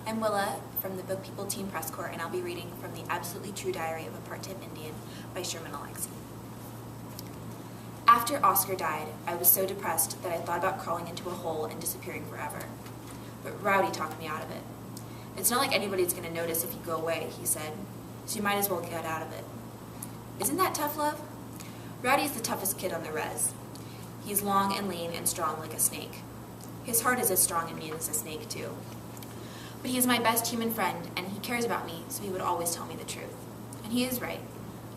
I'm Willa from the BookPeople Team Press Corps, and I'll be reading from the Absolutely True Diary of a Part-Time Indian by Sherman Alexie. After Oscar died, I was so depressed that I thought about crawling into a hole and disappearing forever. But Rowdy talked me out of it. It's not like anybody's going to notice if you go away, he said, so you might as well get out of it. Isn't that tough love? Rowdy is the toughest kid on the res. He's long and lean and strong like a snake. His heart is as strong and mean as a snake, too. But he is my best human friend, and he cares about me, so he would always tell me the truth. And he is right.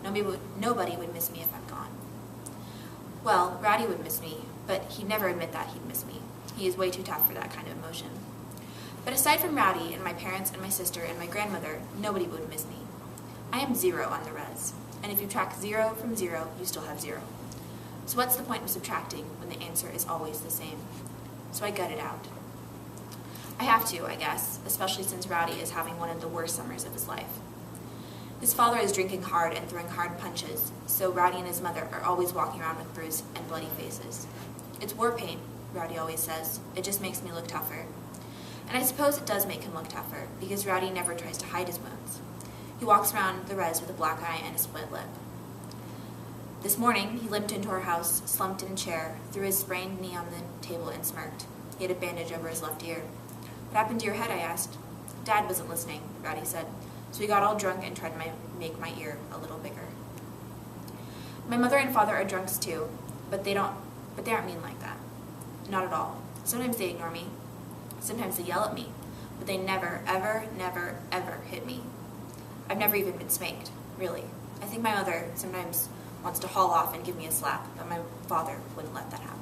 Nobody would miss me if I'm gone. Well, Rowdy would miss me, but he'd never admit that he'd miss me. He is way too tough for that kind of emotion. But aside from Rowdy and my parents and my sister and my grandmother, nobody would miss me. I am 0 on the res, and if you subtract 0 from 0, you still have 0. So what's the point of subtracting when the answer is always the same? So I gut it out. I have to, I guess, especially since Rowdy is having one of the worst summers of his life. His father is drinking hard and throwing hard punches, so Rowdy and his mother are always walking around with bruised and bloody faces. It's war paint, Rowdy always says. It just makes me look tougher. And I suppose it does make him look tougher, because Rowdy never tries to hide his wounds. He walks around the res with a black eye and a split lip. This morning, he limped into our house, slumped in a chair, threw his sprained knee on the table and smirked. He had a bandage over his left ear. What happened to your head, I asked. Dad wasn't listening, Rowdy said, so we got all drunk and tried to make my ear a little bigger. My mother and father are drunks too, but they aren't mean like that. Not at all. Sometimes they ignore me. Sometimes they yell at me, but they never, ever, never, ever hit me. I've never even been spanked, really. I think my mother sometimes wants to haul off and give me a slap, but my father wouldn't let that happen.